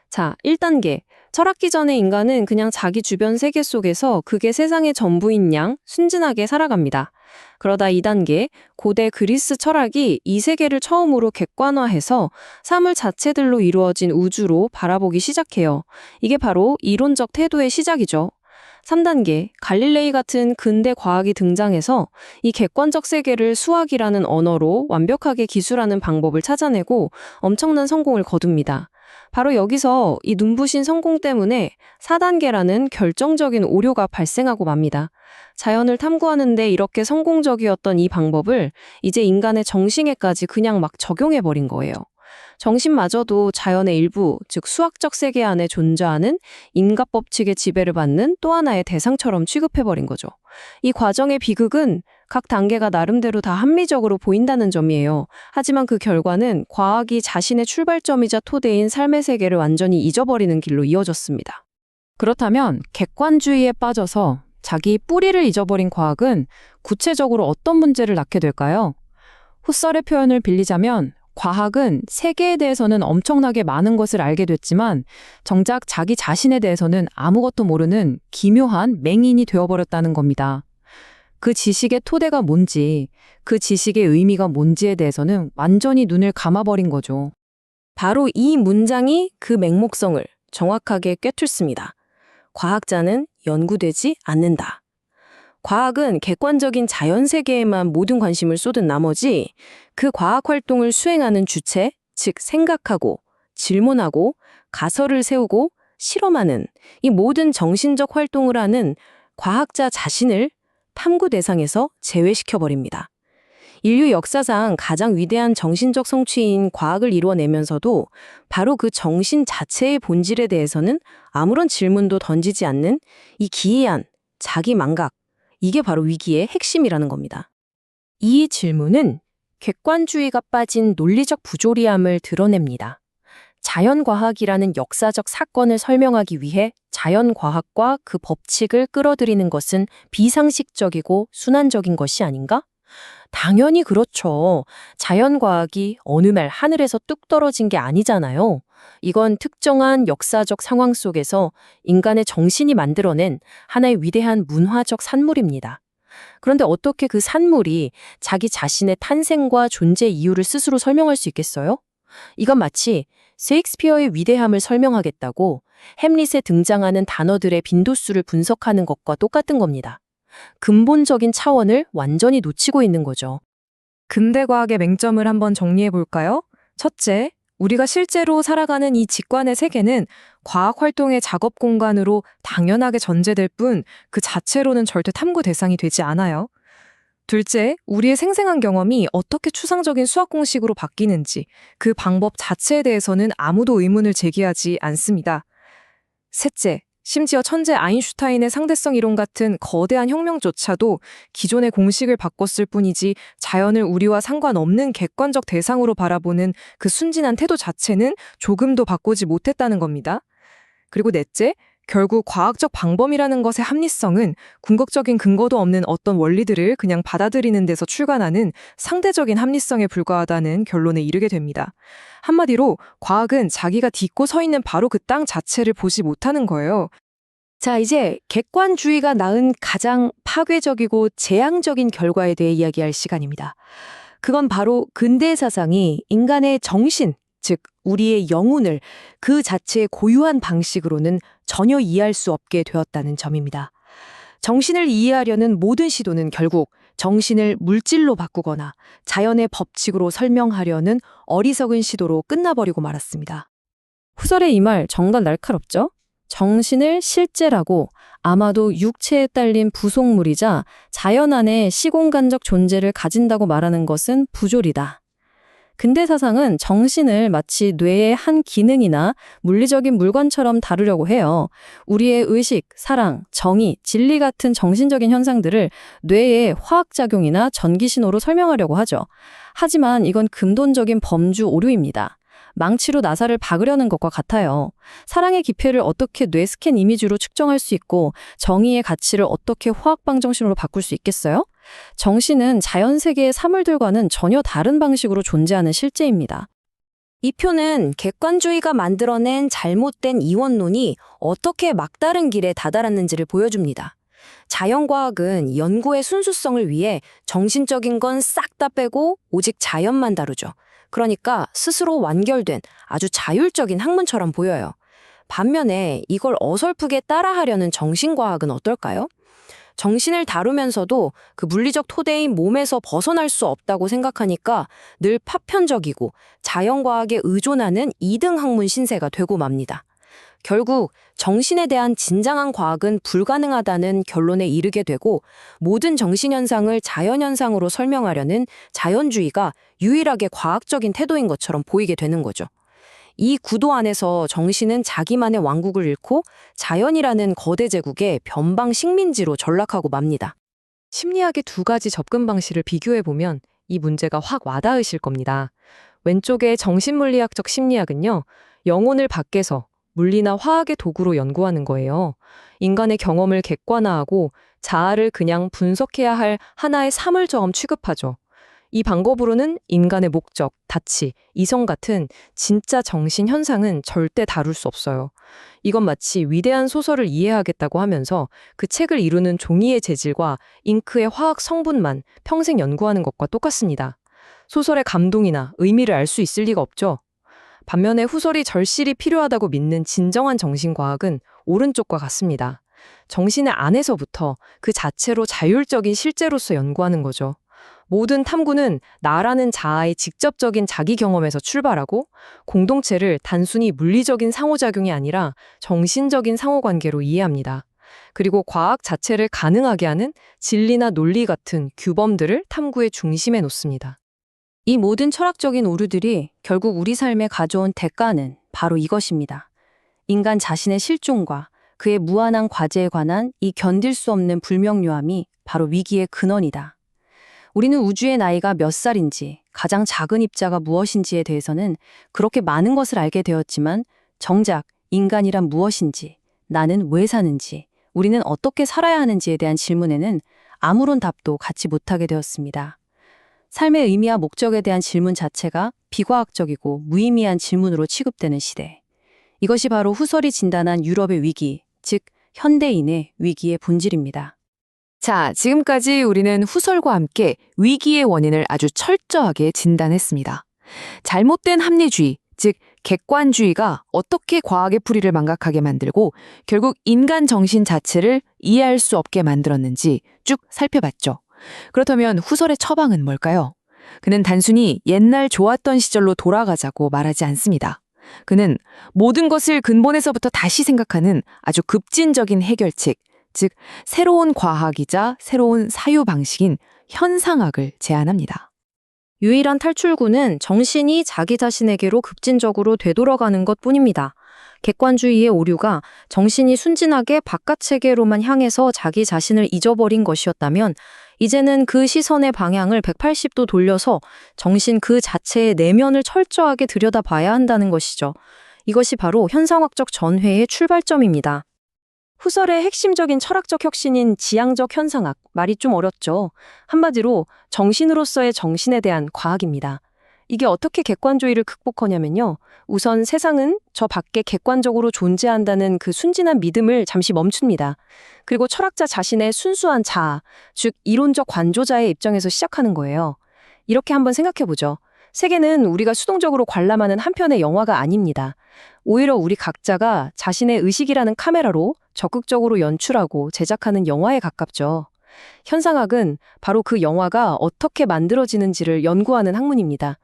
자, 1단계. 철학기 전의 인간은 그냥 자기 주변 세계 속에서 그게 세상의 전부인 양 순진하게 살아갑니다. 그러다 2단계, 고대 그리스 철학이 이 세계를 처음으로 객관화해서 사물 자체들로 이루어진 우주로 바라보기 시작해요. 이게 바로 이론적 태도의 시작이죠. 3단계, 갈릴레이 같은 근대 과학이 등장해서 이 객관적 세계를 수학이라는 언어로 완벽하게 기술하는 방법을 찾아내고 엄청난 성공을 거둡니다. 바로 여기서 이 눈부신 성공 때문에 4단계라는 결정적인 오류가 발생하고 맙니다. 자연을 탐구하는데 이렇게 성공적이었던 이 방법을 이제 인간의 정신에까지 그냥 막 적용해버린 거예요. 정신마저도 자연의 일부, 즉 수학적 세계 안에 존재하는 인과 법칙의 지배를 받는 또 하나의 대상처럼 취급해버린 거죠. 이 과정의 비극은 각 단계가 나름대로 다 합리적으로 보인다는 점이에요. 하지만 그 결과는 과학이 자신의 출발점이자 토대인 삶의 세계를 완전히 잊어버리는 길로 이어졌습니다. 그렇다면 객관주의에 빠져서 자기 뿌리를 잊어버린 과학은 구체적으로 어떤 문제를 낳게 될까요? 후설의 표현을 빌리자면 과학은 세계에 대해서는 엄청나게 많은 것을 알게 됐지만 정작 자기 자신에 대해서는 아무것도 모르는 기묘한 맹인이 되어버렸다는 겁니다. 그 지식의 토대가 뭔지, 그 지식의 의미가 뭔지에 대해서는 완전히 눈을 감아버린 거죠. 바로 이 문장이 그 맹목성을 정확하게 꿰뚫습니다. 과학자는 연구되지 않는다. 과학은 객관적인 자연 세계에만 모든 관심을 쏟은 나머지 그 과학 활동을 수행하는 주체, 즉 생각하고, 질문하고, 가설을 세우고, 실험하는 이 모든 정신적 활동을 하는 과학자 자신을 탐구 대상에서 제외시켜버립니다. 인류 역사상 가장 위대한 정신적 성취인 과학을 이루어내면서도 바로 그 정신 자체의 본질에 대해서는 아무런 질문도 던지지 않는 이 기이한 자기 망각, 이게 바로 위기의 핵심이라는 겁니다. 이 질문은 객관주의가 빠진 논리적 부조리함을 드러냅니다. 자연과학이라는 역사적 사건을 설명하기 위해 자연과학과 그 법칙을 끌어들이는 것은 비상식적이고 순환적인 것이 아닌가? 당연히 그렇죠. 자연과학이 어느 날 하늘에서 뚝 떨어진 게 아니잖아요. 이건 특정한 역사적 상황 속에서 인간의 정신이 만들어낸 하나의 위대한 문화적 산물입니다. 그런데 어떻게 그 산물이 자기 자신의 탄생과 존재 이유를 스스로 설명할 수 있겠어요? 이건 마치 셰익스피어의 위대함을 설명하겠다고 햄릿에 등장하는 단어들의 빈도수를 분석하는 것과 똑같은 겁니다. 근본적인 차원을 완전히 놓치고 있는 거죠. 근대 과학의 맹점을 한번 정리해 볼까요? 첫째, 우리가 실제로 살아가는 이 직관의 세계는 과학 활동의 작업 공간으로 당연하게 전제될 뿐 그 자체로는 절대 탐구 대상이 되지 않아요. 둘째, 우리의 생생한 경험이 어떻게 추상적인 수학 공식으로 바뀌는지 그 방법 자체에 대해서는 아무도 의문을 제기하지 않습니다. 셋째, 심지어 천재 아인슈타인의 상대성 이론 같은 거대한 혁명조차도 기존의 공식을 바꿨을 뿐이지 자연을 우리와 상관없는 객관적 대상으로 바라보는 그 순진한 태도 자체는 조금도 바꾸지 못했다는 겁니다. 그리고 넷째, 결국 과학적 방법이라는 것의 합리성은 궁극적인 근거도 없는 어떤 원리들을 그냥 받아들이는 데서 출간하는 상대적인 합리성에 불과하다는 결론에 이르게 됩니다. 한마디로 과학은 자기가 딛고 서 있는 바로 그 땅 자체를 보지 못하는 거예요. 자, 이제 객관주의가 낳은 가장 파괴적이고 재앙적인 결과에 대해 이야기할 시간입니다. 그건 바로 근대 사상이 인간의 정신, 즉 우리의 영혼을 그 자체의 고유한 방식으로는 전혀 이해할 수 없게 되었다는 점입니다. 정신을 이해하려는 모든 시도는 결국 정신을 물질로 바꾸거나 자연의 법칙으로 설명하려는 어리석은 시도로 끝나버리고 말았습니다. 후설의 이 말 정말 날카롭죠? 정신을 실제라고 아마도 육체에 딸린 부속물이자 자연 안에 시공간적 존재를 가진다고 말하는 것은 부조리다. 근대사상은 정신을 마치 뇌의 한 기능이나 물리적인 물건처럼 다루려고 해요. 우리의 의식, 사랑, 정의, 진리 같은 정신적인 현상들을 뇌의 화학작용이나 전기신호로 설명하려고 하죠. 하지만 이건 근본적인 범주 오류입니다. 망치로 나사를 박으려는 것과 같아요. 사랑의 기폐를 어떻게 뇌 스캔 이미지로 측정할 수 있고 정의의 가치를 어떻게 화학 방정식으로 바꿀 수 있겠어요? 정신은 자연 세계의 사물들과는 전혀 다른 방식으로 존재하는 실제입니다. 이 표는 객관주의가 만들어낸 잘못된 이원론이 어떻게 막다른 길에 다다랐는지를 보여줍니다. 자연과학은 연구의 순수성을 위해 정신적인 건 싹 다 빼고 오직 자연만 다루죠. 그러니까 스스로 완결된 아주 자율적인 학문처럼 보여요. 반면에 이걸 어설프게 따라하려는 정신과학은 어떨까요? 정신을 다루면서도 그 물리적 토대인 몸에서 벗어날 수 없다고 생각하니까 늘 파편적이고 자연과학에 의존하는 2등 학문 신세가 되고 맙니다. 결국 정신에 대한 진정한 과학은 불가능하다는 결론에 이르게 되고 모든 정신현상을 자연현상으로 설명하려는 자연주의가 유일하게 과학적인 태도인 것처럼 보이게 되는 거죠. 이 구도 안에서 정신은 자기만의 왕국을 잃고 자연이라는 거대 제국의 변방 식민지로 전락하고 맙니다. 심리학의 두 가지 접근 방식을 비교해보면 이 문제가 확 와닿으실 겁니다. 왼쪽의 정신물리학적 심리학은요, 영혼을 밖에서 물리나 화학의 도구로 연구하는 거예요. 인간의 경험을 객관화하고 자아를 그냥 분석해야 할 하나의 사물처럼 취급하죠. 이 방법으로는 인간의 목적, 다치, 이성 같은 진짜 정신 현상은 절대 다룰 수 없어요. 이건 마치 위대한 소설을 이해하겠다고 하면서 그 책을 이루는 종이의 재질과 잉크의 화학 성분만 평생 연구하는 것과 똑같습니다. 소설의 감동이나 의미를 알 수 있을 리가 없죠. 반면에 후설이 절실히 필요하다고 믿는 진정한 정신과학은 오른쪽과 같습니다. 정신의 안에서부터 그 자체로 자율적인 실제로서 연구하는 거죠. 모든 탐구는 나라는 자아의 직접적인 자기 경험에서 출발하고 공동체를 단순히 물리적인 상호작용이 아니라 정신적인 상호관계로 이해합니다. 그리고 과학 자체를 가능하게 하는 진리나 논리 같은 규범들을 탐구의 중심에 놓습니다. 이 모든 철학적인 오류들이 결국 우리 삶에 가져온 대가는 바로 이것입니다. 인간 자신의 실종과 그의 무한한 과제에 관한 이 견딜 수 없는 불명료함이 바로 위기의 근원이다. 우리는 우주의 나이가 몇 살인지, 가장 작은 입자가 무엇인지에 대해서는 그렇게 많은 것을 알게 되었지만 정작 인간이란 무엇인지, 나는 왜 사는지, 우리는 어떻게 살아야 하는지에 대한 질문에는 아무런 답도 갖지 못하게 되었습니다. 삶의 의미와 목적에 대한 질문 자체가 비과학적이고 무의미한 질문으로 취급되는 시대. 이것이 바로 후설이 진단한 유럽의 위기, 즉 현대인의 위기의 본질입니다. 자, 지금까지 우리는 후설과 함께 위기의 원인을 아주 철저하게 진단했습니다. 잘못된 합리주의, 즉 객관주의가 어떻게 과학의 풀이를 망각하게 만들고 결국 인간 정신 자체를 이해할 수 없게 만들었는지 쭉 살펴봤죠. 그렇다면 후설의 처방은 뭘까요? 그는 단순히 옛날 좋았던 시절로 돌아가자고 말하지 않습니다. 그는 모든 것을 근본에서부터 다시 생각하는 아주 급진적인 해결책, 즉 새로운 과학이자 새로운 사유 방식인 현상학을 제안합니다. 유일한 탈출구는 정신이 자기 자신에게로 급진적으로 되돌아가는 것뿐입니다. 객관주의의 오류가 정신이 순진하게 바깥 세계로만 향해서 자기 자신을 잊어버린 것이었다면 이제는 그 시선의 방향을 180도 돌려서 정신 그 자체의 내면을 철저하게 들여다봐야 한다는 것이죠. 이것이 바로 현상학적 전회의 출발점입니다. 후설의 핵심적인 철학적 혁신인 지향적 현상학, 말이 좀 어렵죠. 한마디로 정신으로서의 정신에 대한 과학입니다. 이게 어떻게 객관주의를 극복하냐면요. 우선 세상은 저 밖에 객관적으로 존재한다는 그 순진한 믿음을 잠시 멈춥니다. 그리고 철학자 자신의 순수한 자아, 즉 이론적 관조자의 입장에서 시작하는 거예요. 이렇게 한번 생각해보죠. 세계는 우리가 수동적으로 관람하는 한 편의 영화가 아닙니다. 오히려 우리 각자가 자신의 의식이라는 카메라로 적극적으로 연출하고 제작하는 영화에 가깝죠. 현상학은 바로 그 영화가 어떻게 만들어지는지를 연구하는 학문입니다.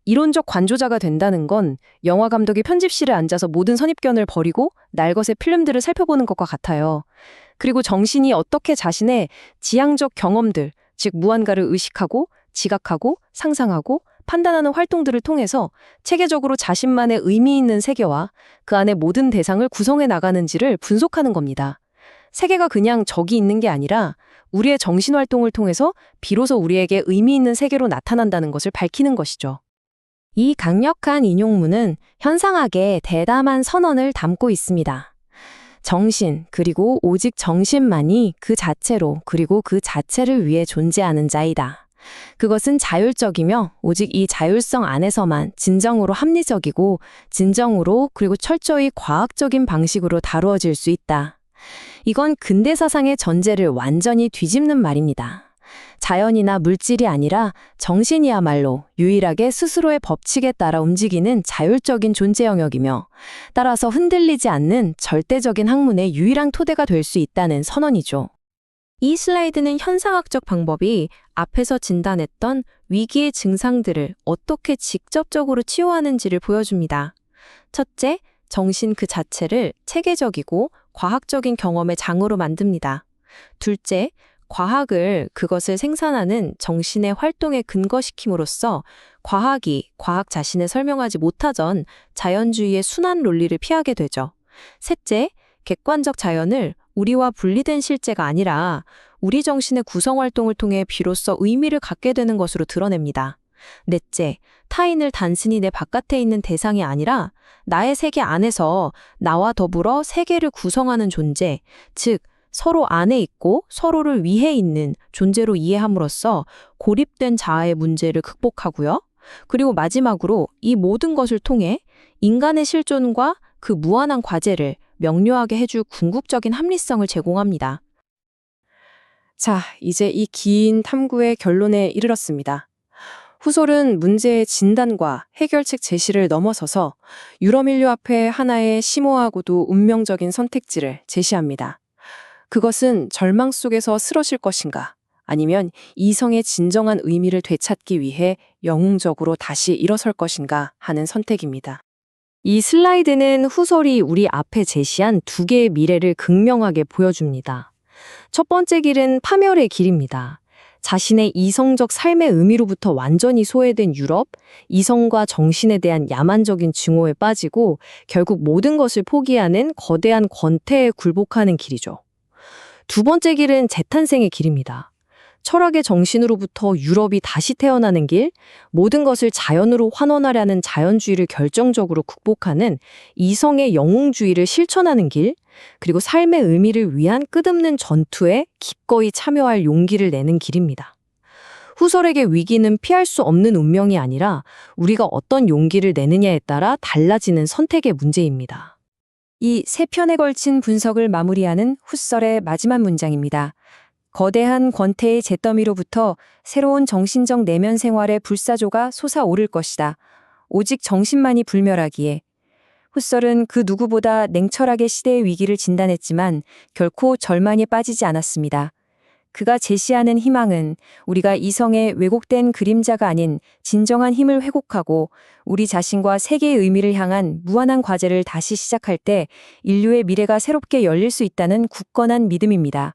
이론적 관조자가 된다는 건 영화 감독이 편집실에 앉아서 모든 선입견을 버리고 날것의 필름들을 살펴보는 것과 같아요. 그리고 정신이 어떻게 자신의 지향적 경험들, 즉 무한가를 의식하고, 지각하고, 상상하고, 판단하는 활동들을 통해서 체계적으로 자신만의 의미 있는 세계와 그 안의 모든 대상을 구성해 나가는지를 분석하는 겁니다. 세계가 그냥 저기 있는 게 아니라 우리의 정신활동을 통해서 비로소 우리에게 의미 있는 세계로 나타난다는 것을 밝히는 것이죠. 이 강력한 인용문은 현상학의 대담한 선언을 담고 있습니다. 정신, 그리고 오직 정신만이 그 자체로 그리고 그 자체를 위해 존재하는 자이다. 그것은 자율적이며 오직 이 자율성 안에서만 진정으로 합리적이고 진정으로 그리고 철저히 과학적인 방식으로 다루어질 수 있다. 이건 근대 사상의 전제를 완전히 뒤집는 말입니다. 자연이나 물질이 아니라 정신이야말로 유일하게 스스로의 법칙에 따라 움직이는 자율적인 존재 영역이며 따라서 흔들리지 않는 절대적인 학문의 유일한 토대가 될 수 있다는 선언이죠. 이 슬라이드는 현상학적 방법이 앞에서 진단했던 위기의 증상들을 어떻게 직접적으로 치유하는지를 보여줍니다. 첫째, 정신 그 자체를 체계적이고 과학적인 경험의 장으로 만듭니다. 둘째, 과학을 그것을 생산하는 정신의 활동에 근거시킴으로써 과학이 과학 자신을 설명하지 못하던 자연주의의 순환 논리를 피하게 되죠. 셋째, 객관적 자연을 우리와 분리된 실제가 아니라 우리 정신의 구성활동을 통해 비로소 의미를 갖게 되는 것으로 드러냅니다. 넷째, 타인을 단순히 내 바깥에 있는 대상이 아니라 나의 세계 안에서 나와 더불어 세계를 구성하는 존재, 즉 서로 안에 있고 서로를 위해 있는 존재로 이해함으로써 고립된 자아의 문제를 극복하고요. 그리고 마지막으로 이 모든 것을 통해 인간의 실존과 그 무한한 과제를 명료하게 해줄 궁극적인 합리성을 제공합니다. 자, 이제 이 긴 탐구의 결론에 이르렀습니다. 후솔은 문제의 진단과 해결책 제시를 넘어서서 유럽 인류 앞에 하나의 심오하고도 운명적인 선택지를 제시합니다. 그것은 절망 속에서 쓰러질 것인가, 아니면 이성의 진정한 의미를 되찾기 위해 영웅적으로 다시 일어설 것인가 하는 선택입니다. 이 슬라이드는 후솔이 우리 앞에 제시한 두 개의 미래를 극명하게 보여줍니다. 첫 번째 길은 파멸의 길입니다. 자신의 이성적 삶의 의미로부터 완전히 소외된 유럽, 이성과 정신에 대한 야만적인 증오에 빠지고 결국 모든 것을 포기하는 거대한 권태에 굴복하는 길이죠. 두 번째 길은 재탄생의 길입니다. 철학의 정신으로부터 유럽이 다시 태어나는 길, 모든 것을 자연으로 환원하려는 자연주의를 결정적으로 극복하는 이성의 영웅주의를 실천하는 길, 그리고 삶의 의미를 위한 끝없는 전투에 기꺼이 참여할 용기를 내는 길입니다. 후솔에게 위기는 피할 수 없는 운명이 아니라 우리가 어떤 용기를 내느냐에 따라 달라지는 선택의 문제입니다. 이 세 편에 걸친 분석을 마무리하는 후설의 마지막 문장입니다. 거대한 권태의 잿더미로부터 새로운 정신적 내면 생활의 불사조가 솟아오를 것이다. 오직 정신만이 불멸하기에. 후설은 그 누구보다 냉철하게 시대의 위기를 진단했지만 결코 절망에 빠지지 않았습니다. 그가 제시하는 희망은 우리가 이성의 왜곡된 그림자가 아닌 진정한 힘을 회복하고 우리 자신과 세계의 의미를 향한 무한한 과제를 다시 시작할 때 인류의 미래가 새롭게 열릴 수 있다는 굳건한 믿음입니다.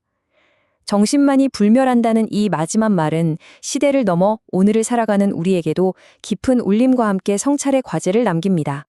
정신만이 불멸한다는 이 마지막 말은 시대를 넘어 오늘을 살아가는 우리에게도 깊은 울림과 함께 성찰의 과제를 남깁니다.